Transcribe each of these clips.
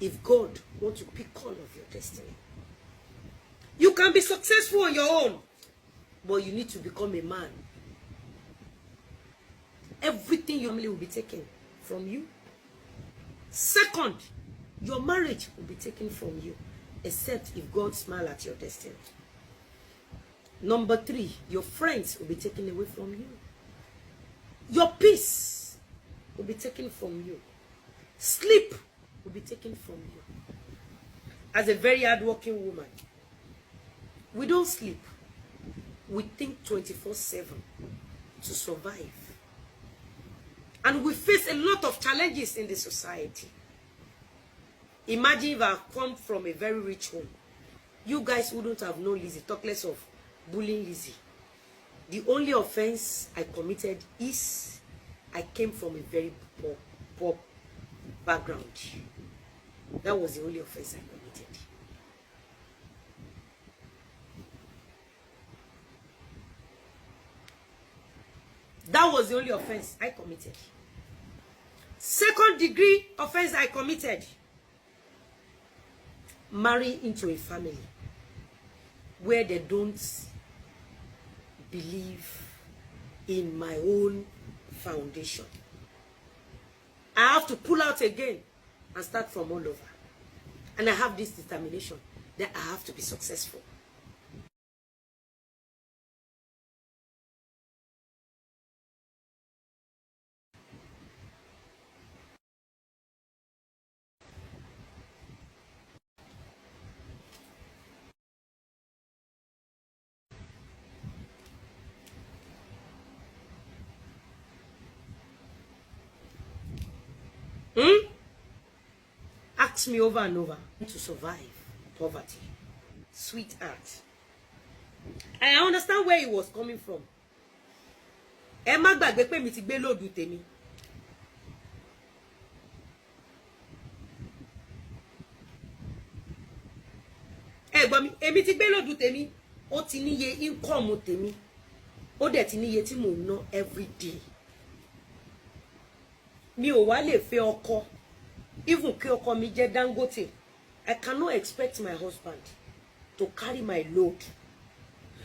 if God wants to pick all of your destiny. You can be successful on your own, but you need to become a man. Everything your family will be taken from you. Second, your marriage will be taken from you, except if God smiles at your destiny. Number 3, your friends will be taken away from you. Your peace will be taken from you. Sleep will be taken from you. As a very hardworking woman, we don't sleep. We think 24/7 to survive. And we face a lot of challenges in the society. Imagine if I come from a very rich home. You guys wouldn't have known Lizzy, talk less of bullying Lizzy. The only offense I committed is I came from a very poor background. That was the only offense I committed. That was the only offense I committed. Second degree offense I committed. Marry into a family where they don't believe in my own foundation. I have to pull out again and start from all over. And I have this determination that I have to be successful. Ask me over and over to survive poverty. Sweetheart. I understand where he was coming from. Ẹ má gbàgbé pé mi ti gbé lóòdù tèmi. Ẹ gbọ́ mi, èmi ti gbé lóòdù tèmi. Ó ti níye income tèmi. Ó dẹ̀ ti níye tí mò ń ná every day. Mi ò wá lè fẹ́ ọkọ. Even kí ọkọ mi jẹ́ Dangote, I cannot expect my husband to carry my load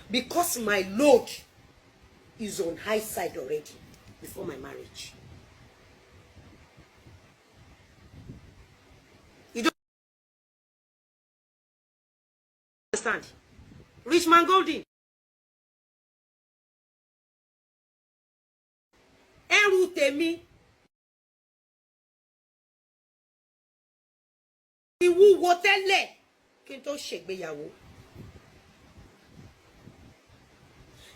because my load is on high side already before my marriage. You don't understand? Rich man Golden. Ẹrù tèmi. Ìwúwo tẹ́lẹ̀ kí n tó ṣègbéyàwó.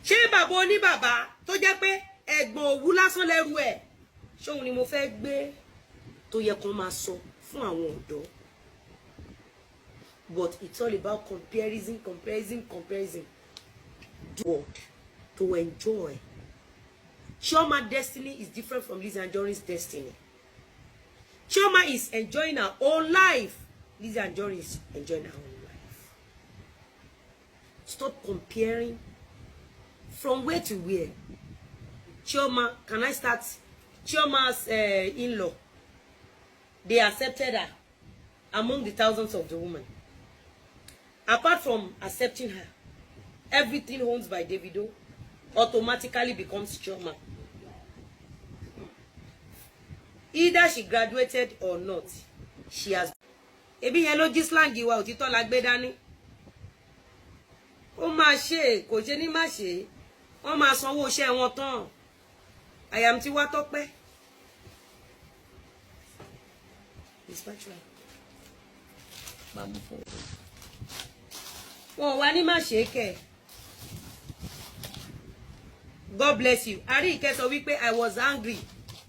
Ṣé bàbá oníbàbá tó jẹ́ pé ẹ̀gbọ́n òwú lásán lẹ́rù ẹ̀ ṣóhun ni mo fẹ́ gbé tó yẹ kó máa sọ fún àwọn ọ̀dọ́. But it's all about comparison. Do what? To enjoy. Chioma destiny is different from Lizzy Anjorin's destiny. Chioma is enjoying her own life. Lizzy Anjorin is enjoying her own life. Stop comparing from where to where. Chioma, can I start? Chioma's in-law, they accepted her among the thousands of the women. Apart from accepting her, everything owned by Davido automatically becomes Chioma. Either she graduated or not, she has. Ebi yẹn ló jí slang wa òtítọ́ la gbé dání. Ó máa ṣe kò ṣe ní má ṣe. Wọ́n máa sanwó iṣẹ́ wọn tán. Àyàm tí wá tọ́pẹ́. Wọ́n wá ní má ṣe kẹ̀. God bless you. Àríkẹ́ sọ wípé I was angry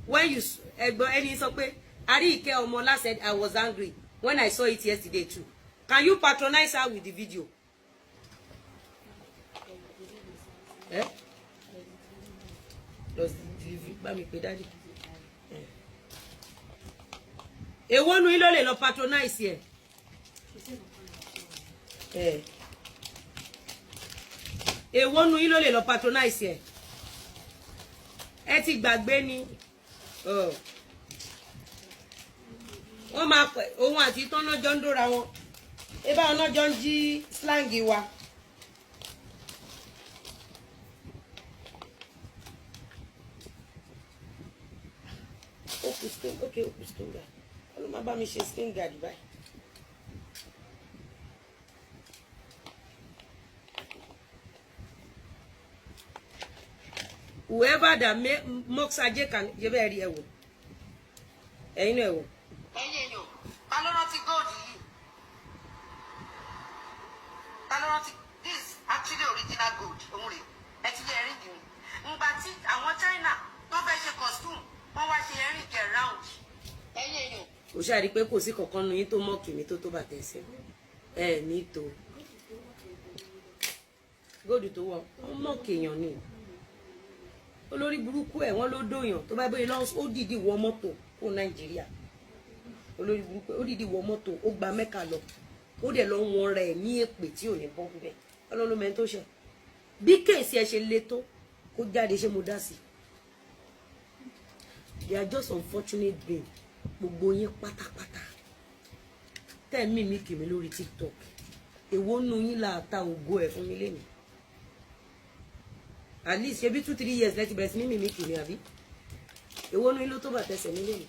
when you ẹ̀gbọ́n ẹni sọ pé Àríkẹ́ Ọmọlá said I was angry when I saw it yesterday too. Can you patronize her with the video? Eh? Bá mi pè daddy. Èwo nu yín ló lè lọ patronize ẹ. Èwo nu yín ló lè lọ patronize ẹ. Ẹ ti gbàgbé ni. wọ́n máa pẹ̀ òun àti tọ́nà jọ ń dóra wọn ebá ọ̀nà jọ ń jí slang wa. Okay, open skin guard. Ọlọ́ máa bá mi ṣe skin guard báyìí. Whoever that mocks Ajay can give her the ewo. Ẹ̀yin náà ewo. Ẹ̀yin yo. Ta ló rántí gold yìí. Ta ló rántí this actually original gold. Òun rè. Ẹ ti lè rí ni. Ńgbà tí àwọn China tó fẹ́ ṣe costume, wọ́n wá ṣe earring round. Ẹ̀yin yo. Ó ṣáà rí pé kò sí kankan nu yín tó mock mi tó bàtà ẹsẹ̀. Ẹ ní tó. Gold tó wọ̀, ó mock èèyàn ni. Olórí burúkú ẹ̀ wọ́n ló dóyàn tó bá bóyá lọ́wọ́ ó dìdí wọ mọ́tò kó Nàìjíríà. Olórí burúkú ó dìdí wọ mọ́tò ó gba Mẹ́kà lọ ó dẹ̀ lọ wọn rẹ̀ ní èpè tí ò ní bọ́ bíbẹ̀ ọlọ́run mẹ́rin tó ṣe bí kéèsì ẹ ṣe le tó kó jáde ṣé mo dá sí. They are just unfortunate being gbogbo yín pátápátá tẹ́ mí mi kì mí lórí TikTok èwo nu yín là ta ògo ẹ̀ fún mi lénìí. At least ṣebí 2-3 years lẹ́ti bẹ̀rẹ̀ sí ní mímí kì ní àbí èwo nu yín ló tó bà tẹsẹ̀ mi lénìí.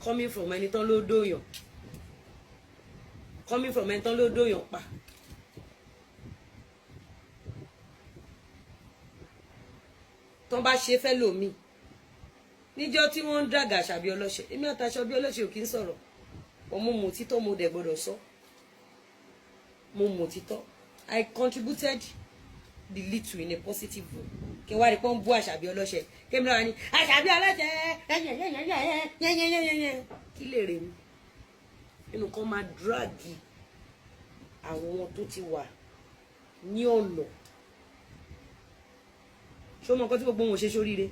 Coming from ẹni tán ló dóyàn coming from ẹni tán ló dóyàn pa tán bá ṣe fẹ́ lòmíì níjọ́ tí wọ́n ń dàgà àṣàbí ọlọ́ṣẹ èmi àtàṣọ bí ọlọ́ṣẹ ò kí ń sọ̀rọ̀ mo mọ̀ títọ́ mo dẹ̀ gbọ́dọ̀ sọ mo mọ̀ títọ́ I contributed the little in a positive way kí n wá rí pọ́n bú àṣàbí ọlọ́ṣẹ kí n lọ́wọ́ ní àṣàbí ọlọ́ṣẹ kí lè rè mí nínú kan máa dráàgì àwọn tó ti wà ní ọ̀nà ṣó mọ nǹkan tí gbogbo wọn ṣe sóríire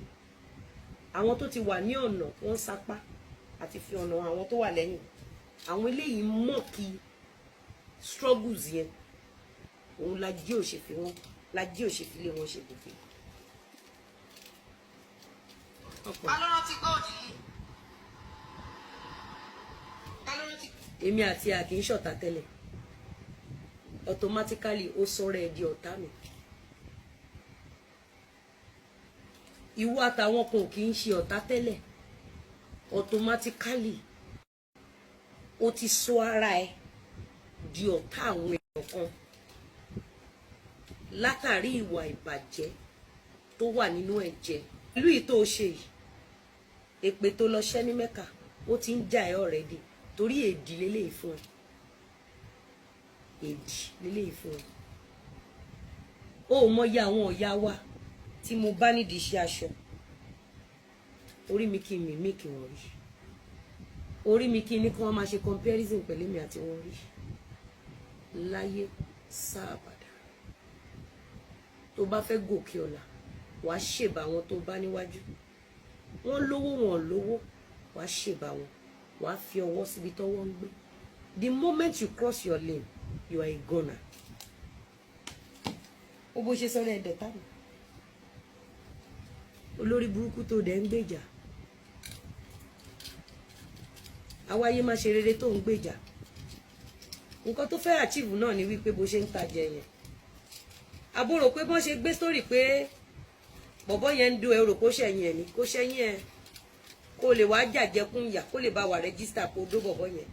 àwọn tó ti wà ní ọ̀nà wọ́n sapá àti fi ọ̀nà àwọn tó wà lẹ́yìn àwọn eléyìí mọ̀ kí struggles yẹn òun lajì òṣèfì wọn lajì òṣèfì lé wọn ṣe gbogbo. Alọ́run ti gold yìí. Èmi àti a kì í ṣọ̀tá tẹ́lẹ̀ automatically ó sọ̀rọ̀ ẹ̀ di ọ̀tá mi. Ìwọ àtàwọn kan kì í ṣe ọ̀tá tẹ́lẹ̀ automatically ó ti sọ ara ẹ̀ di ọ̀tá àwọn èèyàn kan látàrí ìwà ìbàjẹ́ tó wà nínú ẹ̀jẹ̀ ìlú yìí tó ṣe yìí èpè tó lọ ṣẹ́ ní Mẹ́kà ó ti ń jà ẹ́ already torí èdì lélẹ́yìí fún ẹ èdì lélẹ́yìí fún ẹ ó mọyì àwọn ọ̀yá wa tí mo bá nídìí iṣẹ́ aṣọ orí mi kí n mímí kí wọ́n rí orí mi kí ní kí wọ́n máa ṣe comparison pẹ̀lú mi àti wọ́n rí láyé sáàbàdà tó bá fẹ́ gòkè ọ̀la wàá ṣèbà wọn tó bá níwájú wọ́n lówó wọn lówó wàá ṣèbà wọn wàá fi ọwọ́ síbi tọ́wọ́ ń gbé the moment you cross your lane you are a goner ó bó ṣe sọ́rọ̀ ẹ̀dọ̀ tábì olórí burúkú tó dẹ̀ ń gbèjà àwáyé má ṣe rere tó ń gbèjà nǹkan tó fẹ́ achieve náà ni wípé bó ṣe ń tajà yẹn àbúrò pé bọ́n ṣe gbé story pé bọ̀bọ́ yẹn ń do ẹrù kó ṣẹ̀yìn ẹ̀ ní kó ṣẹ̀yìn ẹ̀ kó lè wá jàjẹkún ìyà kó lè bá wà rẹ́gísítà kó dó bọ̀bọ́ yẹn